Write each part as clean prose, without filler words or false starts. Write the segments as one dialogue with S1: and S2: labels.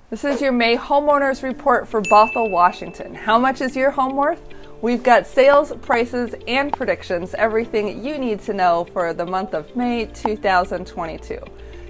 S1: This is your May Homeowners Report for Bothell, Washington. How much is your home worth? We've got sales, prices, and predictions, everything you need to know for the month of May 2022.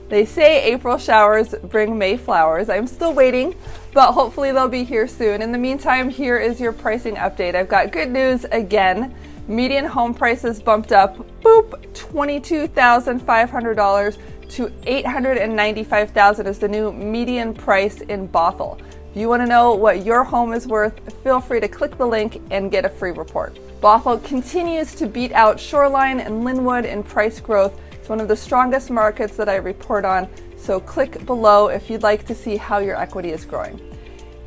S1: They say April showers bring May flowers. I'm still waiting, but hopefully they'll be here soon. In the meantime, here is your pricing update. I've got good news again. Median home prices bumped up, $22,500 to $895,000 is the new median price in Bothell. If you want to know what your home is worth, feel free to click the link and get a free report. Bothell continues to beat out Shoreline and Linwood in price growth. It's one of the strongest markets that I report on, so click below if you'd like to see how your equity is growing.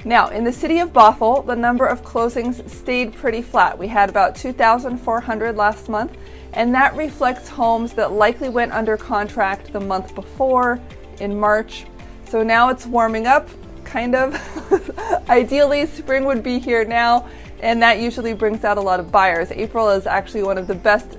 S1: Now, in the city of Bothell, the number of closings stayed pretty flat. We had about 2,400 last month, and that reflects homes that likely went under contract the month before in March. So now it's warming up, kind of. Ideally, spring would be here now, and that usually brings out a lot of buyers. April is actually one of the best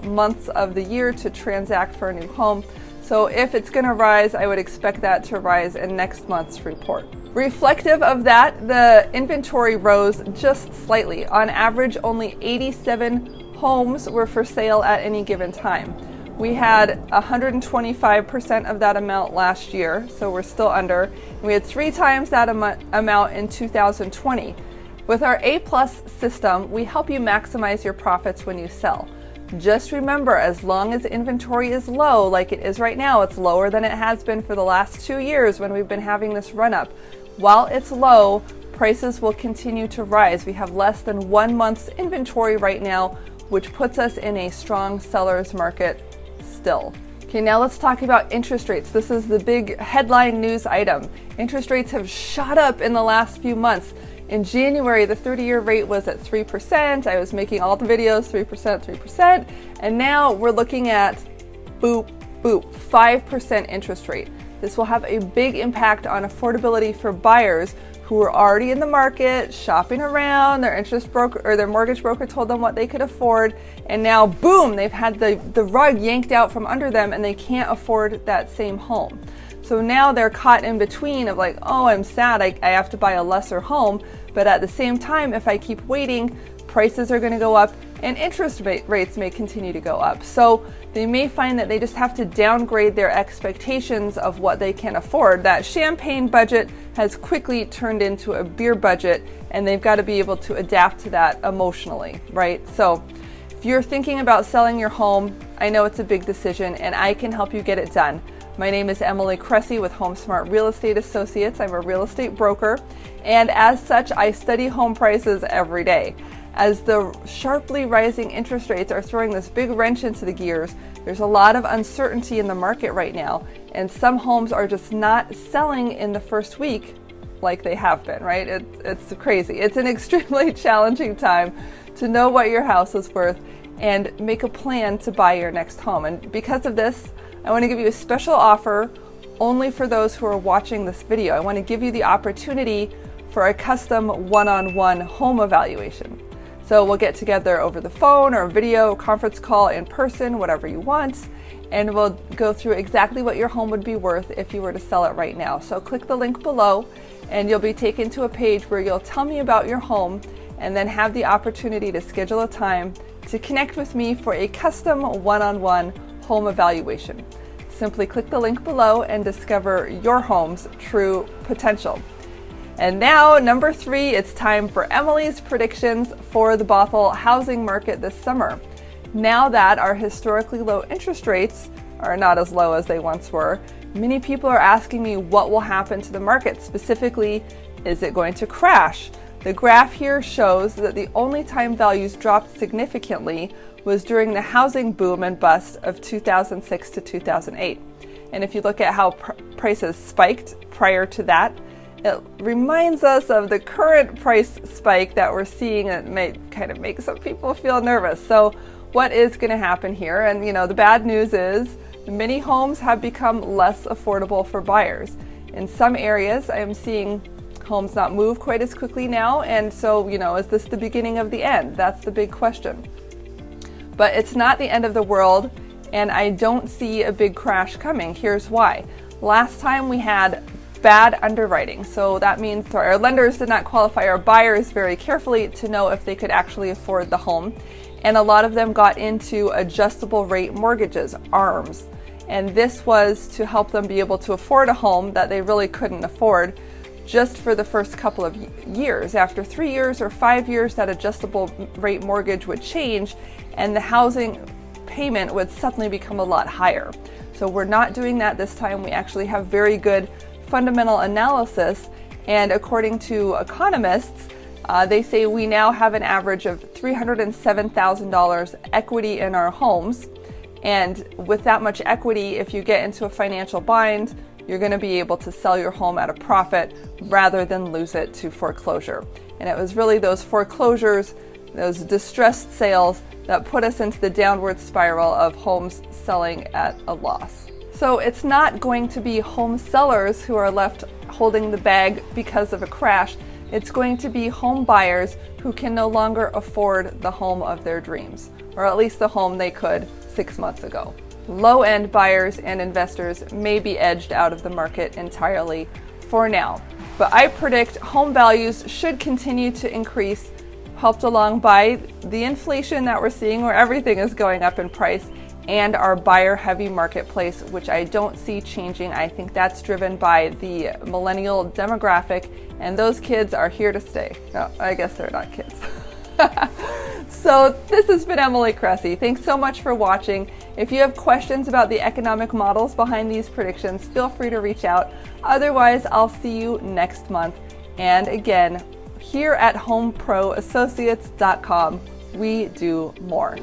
S1: months of the year to transact for a new home. So if it's going to rise, I would expect that to rise in next month's report. Reflective of that, the inventory rose just slightly. On average, only 87 homes were for sale at any given time. We had 125% of that amount last year, so we're still under. We had 3 times that amount in 2020. With our A+ system, we help you maximize your profits when you sell. Just remember, as long as inventory is low, like it is right now, it's lower than it has been for the last 2 years when we've been having this run up. While it's low, prices will continue to rise. We have less than 1 month's inventory right now, which puts us in a strong seller's market still. Okay, now let's talk about interest rates. This is the big headline news item. Interest rates have shot up in the last few months. In January, the 30-year rate was at 3%. I was making all the videos, 3%, 3%. And now we're looking at 5% interest rate. This will have a big impact on affordability for buyers who are already in the market, shopping around. Their interest broker or their mortgage broker told them what they could afford, and now boom, they've had the rug yanked out from under them and they can't afford that same home. So now they're caught in between of like, oh, I'm sad, I have to buy a lesser home, but at the same time, if I keep waiting, prices are going to go up and interest rates may continue to go up. So they may find that they just have to downgrade their expectations of what they can afford. That champagne budget has quickly turned into a beer budget, and they've got to be able to adapt to that emotionally, right? So if you're thinking about selling your home, I know it's a big decision and I can help you get it done. My name is Emily Cressey with HomeSmart Real Estate Associates. I'm a real estate broker, and as such, I study home prices every day. As the sharply rising interest rates are throwing this big wrench into the gears, there's a lot of uncertainty in the market right now, and some homes are just not selling in the first week like they have been, right? It's crazy. It's an extremely challenging time to know what your house is worth and make a plan to buy your next home. And because of this, I want to give you a special offer only for those who are watching this video. I want to give you the opportunity for a custom one-on-one home evaluation. So we'll get together over the phone or video, conference call, in person, whatever you want, and we'll go through exactly what your home would be worth if you were to sell it right now. So click the link below and you'll be taken to a page where you'll tell me about your home and then have the opportunity to schedule a time to connect with me for a custom one-on-one home evaluation. Simply click the link below and discover your home's true potential. And now, number 3, it's time for Emily's predictions for the Bothell housing market this summer. Now that our historically low interest rates are not as low as they once were, many people are asking me what will happen to the market. Specifically, is it going to crash? The graph here shows that the only time values dropped significantly was during the housing boom and bust of 2006 to 2008. And if you look at how prices spiked prior to that, it reminds us of the current price spike that we're seeing, and it may kind of make some people feel nervous. So what is going to happen here? And the bad news is many homes have become less affordable for buyers. In some areas, I am seeing homes not move quite as quickly now. And so, is this the beginning of the end? That's the big question. But it's not the end of the world, and I don't see a big crash coming. Here's why. Last time we had bad underwriting. So that means our lenders did not qualify our buyers very carefully to know if they could actually afford the home. And a lot of them got into adjustable rate mortgages, ARMs. And this was to help them be able to afford a home that they really couldn't afford just for the first couple of years. After 3 years or 5 years, that adjustable rate mortgage would change and the housing payment would suddenly become a lot higher. So we're not doing that this time. We actually have very good fundamental analysis, and according to economists, they say we now have an average of $307,000 equity in our homes. And with that much equity, if you get into a financial bind, you're going to be able to sell your home at a profit rather than lose it to foreclosure. And it was really those foreclosures, those distressed sales, that put us into the downward spiral of homes selling at a loss. So it's not going to be home sellers who are left holding the bag because of a crash. It's going to be home buyers who can no longer afford the home of their dreams, or at least the home they could 6 months ago. Low-end buyers and investors may be edged out of the market entirely for now. But I predict home values should continue to increase, helped along by the inflation that we're seeing, where everything is going up in price, and our buyer-heavy marketplace, which I don't see changing. I think that's driven by the millennial demographic, and those kids are here to stay. No, I guess they're not kids. So this has been Emily Cressey. Thanks so much for watching. If you have questions about the economic models behind these predictions, feel free to reach out. Otherwise, I'll see you next month. And again, here at HomeProAssociates.com, we do more.